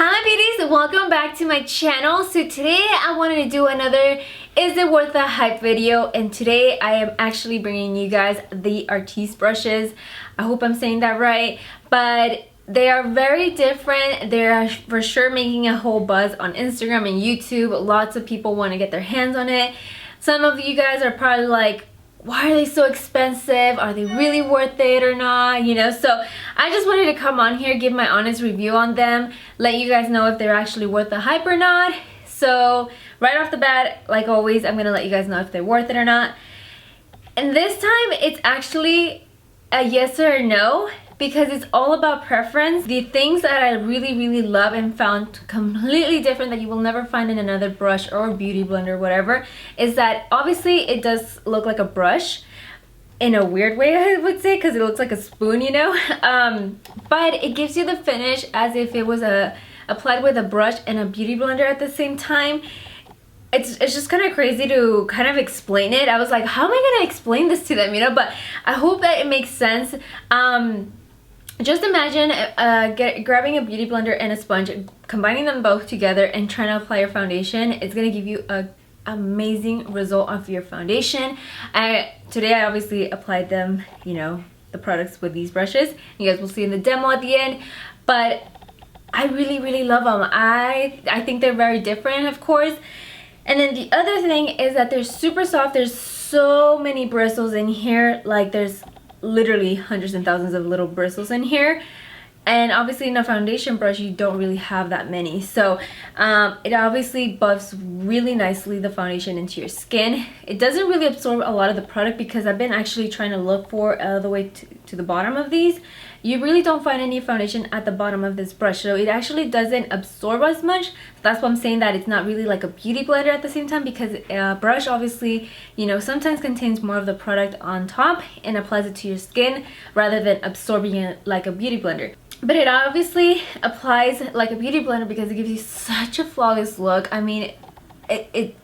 Hi beauties, welcome back to my channel. So today I wanted to do another Is It Worth the Hype video, and today I am actually bringing you guys the Artís brushes. I hope I'm saying that right, but they are very different. They're for sure making a whole buzz on Instagram and YouTube. Lots of people want to get their hands on it. Some of you guys are probably like, why are they so expensive? Are they really worth it or not? You know, so I just wanted to come on here, give my honest review on them, let you guys know if they're actually worth the hype or not. So right off the bat, like always, I'm gonna let you guys know if they're worth it or not. And this time it's actually a yes or no, because it's all about preference. The things that I really love and found completely different that you will never find in another brush or beauty blender or whatever is that obviously it does look like a brush in a weird way, I would say, because it looks like a spoon, you know. But it gives you the finish as if it was applied with a brush and a beauty blender at the same time. It's just kind of crazy to kind of explain it. I was like, how am I gonna explain this to them, you know? But I hope that it makes sense. Just imagine grabbing a beauty blender and a sponge, combining them both together and trying to apply your foundation. It's gonna give you an amazing result of your foundation. Today I obviously applied them, you know, the products with these brushes. You guys will see in the demo at the end, but I really love them. I think they're very different, of course. And then the other thing is that they're super soft. There's so many bristles in here, like there's literally hundreds and thousands of little bristles in here, and obviously in a foundation brush you don't really have that many, so it obviously buffs really nicely the foundation into your skin. It doesn't really absorb a lot of the product, because I've been actually trying to look for the way to the bottom of these. You really don't find any foundation at the bottom of this brush, so it actually doesn't absorb as much. That's why I'm saying that it's not really like a beauty blender at the same time, because a brush obviously, you know, sometimes contains more of the product on top and applies it to your skin rather than absorbing it like a beauty blender. But it obviously applies like a beauty blender because it gives you such a flawless look. I mean,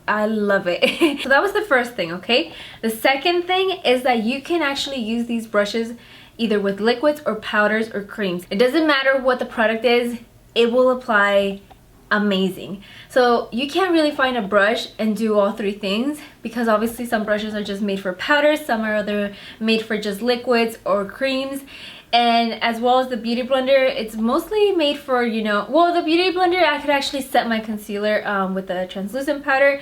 I love it. So that was the first thing, okay? The second thing is that you can actually use these brushes either with liquids or powders or creams. It doesn't matter what the product is, it will apply amazing. So you can't really find a brush and do all three things, because obviously some brushes are just made for powders, some are other made for just liquids or creams. And as well as the beauty blender, it's mostly made for, you know, well, the beauty blender I could actually set my concealer with a translucent powder,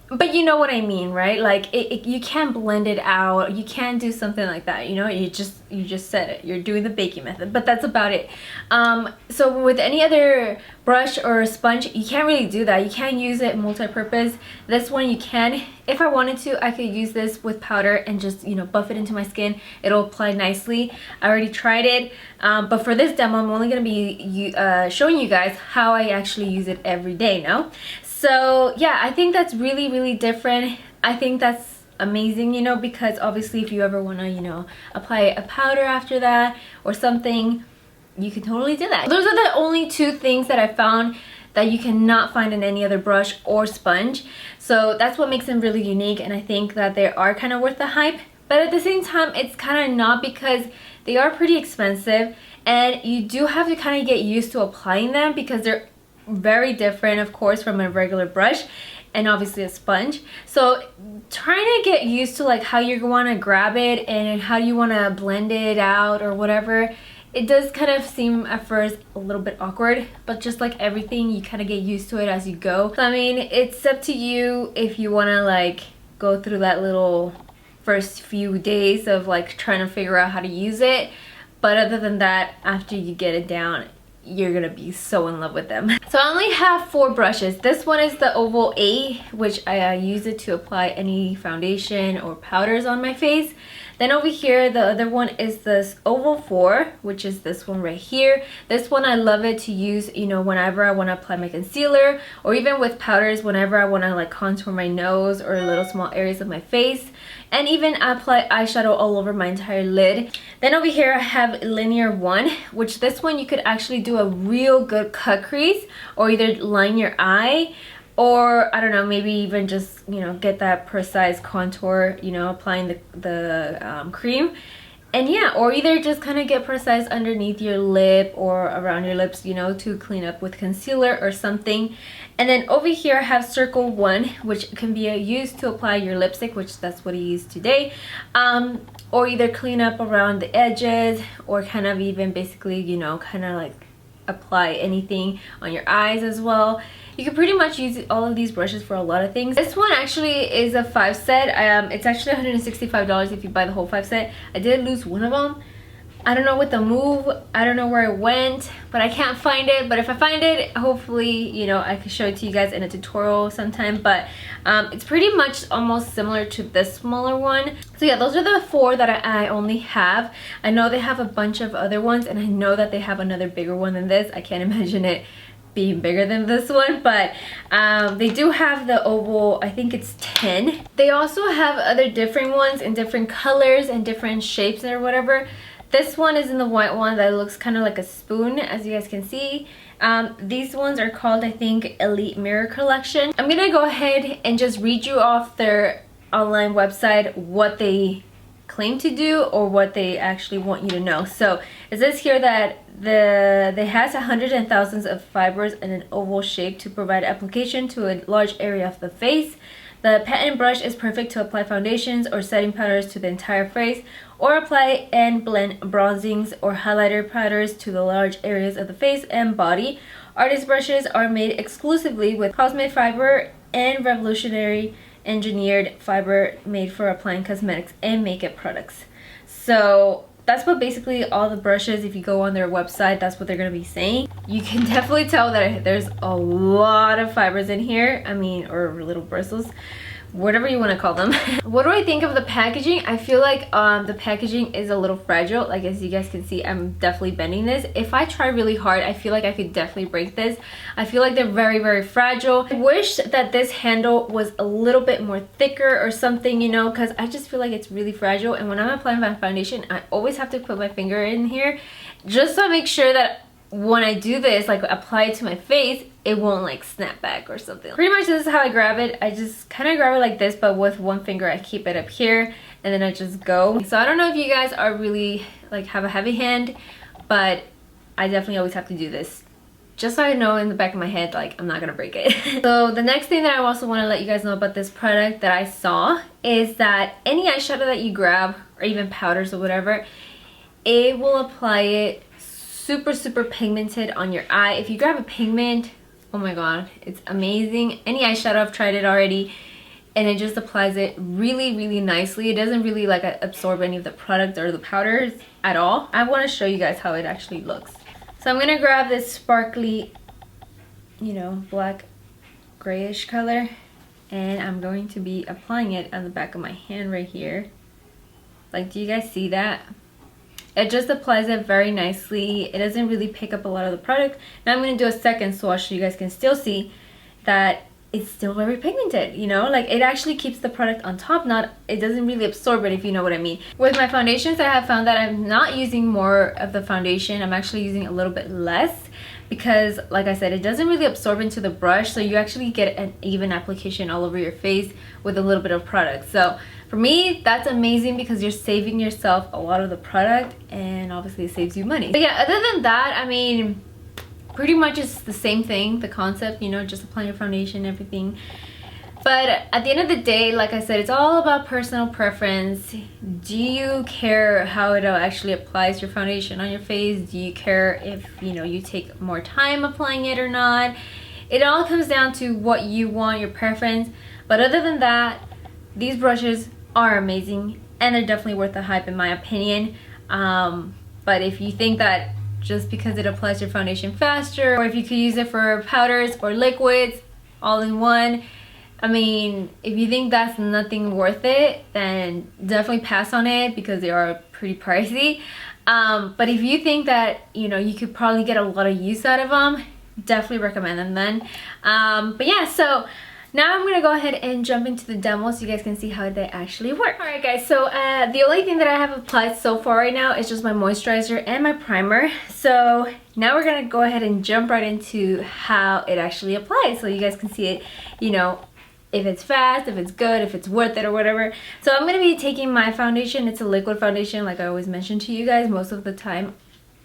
but you know what I mean, right? Like you can't blend it out, you can't do something like that, you know. You just said it, you're doing the baking method, but that's about it. So with any other brush or sponge, you can't really do that. You can't use it multi-purpose. This one you can. If I wanted to, I could use this with powder and just, you know, buff it into my skin. It'll apply nicely. I already tried it, but for this demo I'm only going to be showing you guys how I actually use it every day now. So yeah, I think that's really different. I think that's amazing, you know, because obviously if you ever want to, you know, apply a powder after that or something, you can totally do that. Those are the only two things that I found that you cannot find in any other brush or sponge. So that's what makes them really unique, and I think that they are kind of worth the hype. But at the same time, it's kind of not, because they are pretty expensive and you do have to kind of get used to applying them, because they're very different, of course, from a regular brush and obviously a sponge. So trying to get used to like how you want to grab it and how you want to blend it out or whatever, it does kind of seem at first a little bit awkward, but just like everything, you kind of get used to it as you go. So I mean, it's up to you if you want to like go through that little first few days of like trying to figure out how to use it, but other than that, after you get it down, you're gonna be so in love with them. So I only have 4 brushes. This one is the Oval 8, which I use it to apply any foundation or powders on my face. Then over here, the other one is this Oval 4, which is this one right here. This one I love it to use, you know, whenever I want to apply my concealer, or even with powders whenever I want to like contour my nose or little small areas of my face, and even apply eyeshadow all over my entire lid. Then over here I have Linear 1, which this one you could actually do a real good cut crease, or either line your eye, or I don't know, maybe even just, you know, get that precise contour, you know, applying the cream. And yeah, or either just kind of get precise underneath your lip or around your lips, you know, to clean up with concealer or something. And then over here I have circle 1, which can be used to apply your lipstick, which that's what I used today. Or either clean up around the edges, or kind of even basically, you know, kind of like apply anything on your eyes as well. You can pretty much use all of these brushes for a lot of things. This one actually is a 5 set. It's actually $165 if you buy the whole 5 set. I did lose one of them. I don't know what the move, I don't know where it went, but I can't find it. But if I find it, hopefully, you know, I can show it to you guys in a tutorial sometime. But it's pretty much almost similar to this smaller one. So yeah, those are the 4 that I only have. I know they have a bunch of other ones, and I know that they have another bigger one than this. I can't imagine it being bigger than this one, but they do have the oval, I think it's 10. They also have other different ones in different colors and different shapes or whatever. This one is in the white one that looks kind of like a spoon, as you guys can see. These ones are called, I think, Elite Mirror Collection. I'm gonna go ahead and just read you off their online website what they claim to do or what they actually want you to know. So it says here that they has hundreds and thousands of fibers in an oval shape to provide application to a large area of the face. The patent brush is perfect to apply foundations or setting powders to the entire face, or apply and blend bronzings or highlighter powders to the large areas of the face and body. Artist brushes are made exclusively with cosmic fiber and revolutionary engineered fiber made for applying cosmetics and makeup products. So that's what basically all the brushes, if you go on their website, that's what they're going to be saying. You can definitely tell that there's a lot of fibers in here. I mean, or little bristles, whatever you want to call them. What do I think of the packaging? I feel like the packaging is a little fragile. Like, as you guys can see, I'm definitely bending this. If I try really hard, I feel like I could definitely break this. I feel like they're very, very fragile. I wish that this handle was a little bit more thicker or something, you know, because I just feel like it's really fragile. And when I'm applying my foundation, I always have to put my finger in here just to make sure that when I do this, like apply it to my face, it won't like snap back or something. Pretty much this is how I grab it. I just kind of grab it like this, but with one finger I keep it up here and then I just go. So I don't know if you guys are really like have a heavy hand, but I definitely always have to do this just so I know in the back of my head like I'm not gonna break it. So the next thing that I also want to let you guys know about this product that I saw is that any eyeshadow that you grab, or even powders or whatever, it will apply it super pigmented on your eye. If you grab a pigment, oh my god, it's amazing. Any eyeshadow, I've tried it already, and it just applies it really nicely. It doesn't really like absorb any of the product or the powders at all. I want to show you guys how it actually looks. So I'm gonna grab this sparkly, you know, black grayish color, and I'm going to be applying it on the back of my hand right here. Like, do you guys see that? It just applies it very nicely. It doesn't really pick up a lot of the product. Now I'm going to do a second swatch so you guys can still see that it's still very pigmented, you know? Like, it actually keeps the product on top, it doesn't really absorb it, if you know what I mean. With my foundations, I have found that I'm not using more of the foundation. I'm actually using a little bit less because, like I said, it doesn't really absorb into the brush, so you actually get an even application all over your face with a little bit of product. So for me, that's amazing because you're saving yourself a lot of the product, and obviously it saves you money. But yeah, other than that, I mean, pretty much it's the same thing, the concept, you know, just applying your foundation and everything. But at the end of the day, like I said, it's all about personal preference. Do you care how it actually applies your foundation on your face? Do you care if, you know, you take more time applying it or not? It all comes down to what you want, your preference. But other than that, these brushes are amazing and they're definitely worth the hype in my opinion. But if you think that just because it applies your foundation faster, or if you could use it for powders or liquids all in one, I mean, if you think that's nothing worth it, then definitely pass on it because they are pretty pricey. But if you think that, you know, you could probably get a lot of use out of them, definitely recommend them then. But yeah, so now I'm gonna go ahead and jump into the demo so you guys can see how they actually work. Alright guys, so the only thing that I have applied so far right now is just my moisturizer and my primer. So now we're gonna go ahead and jump right into how it actually applies so you guys can see it, you know, if it's fast, if it's good, if it's worth it or whatever. So I'm going to be taking my foundation. It's a liquid foundation like I always mention to you guys most of the time.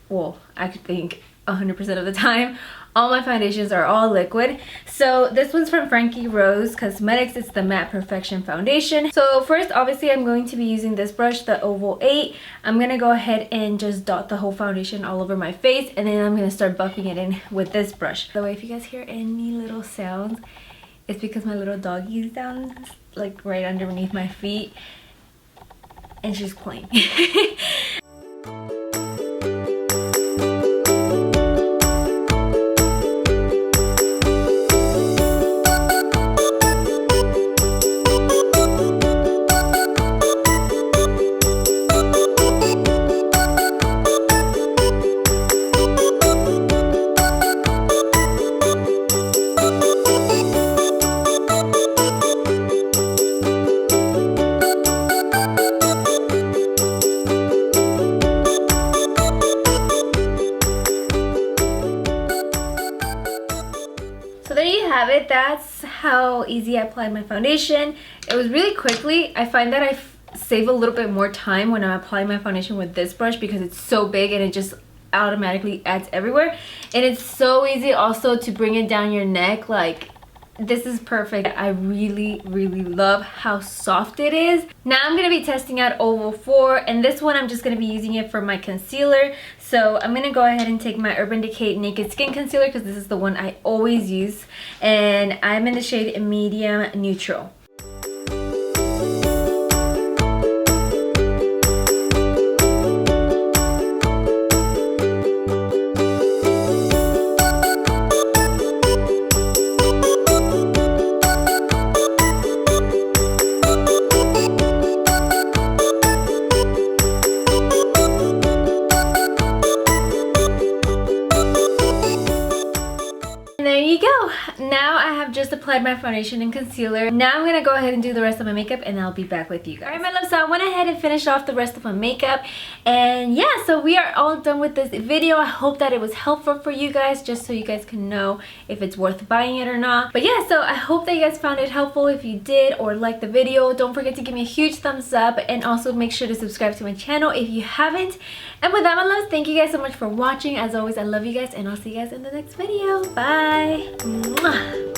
Well, I could think 100% of the time. All my foundations are all liquid. So this one's from Frankie Rose Cosmetics. It's the Matte Perfection Foundation. So first, obviously, I'm going to be using this brush, the Oval 8. I'm going to go ahead and just dot the whole foundation all over my face. And then I'm going to start buffing it in with this brush. By the way, if you guys hear any little sounds, it's because my little doggy is down, like right underneath my feet. And she's playing. There you have it. That's how easy I applied my foundation. It was really quickly. I find that I save a little bit more time when I'm applying my foundation with this brush because it's so big and it just automatically adds everywhere. And it's so easy also to bring it down your neck. Like, this is perfect. I really love how soft it is. Now I'm going to be testing out Oval 4, and this one I'm just going to be using it for my concealer. So I'm going to go ahead and take my Urban Decay Naked Skin Concealer because this is the one I always use, and I'm in the shade Medium Neutral. There you go. Now I have just applied my foundation and concealer. Now I'm gonna go ahead and do the rest of my makeup and I'll be back with you guys. Alright, my love, so I went ahead and finished off the rest of my makeup, and yeah, so we are all done with this video. I hope that it was helpful for you guys, just so you guys can know if it's worth buying it or not. But yeah, so I hope that you guys found it helpful. If you did or liked the video, don't forget to give me a huge thumbs up, and also make sure to subscribe to my channel if you haven't. And with that, my loves, thank you guys so much for watching. As always, I love you guys, and I'll see you guys in the next video. Bye. Mwah.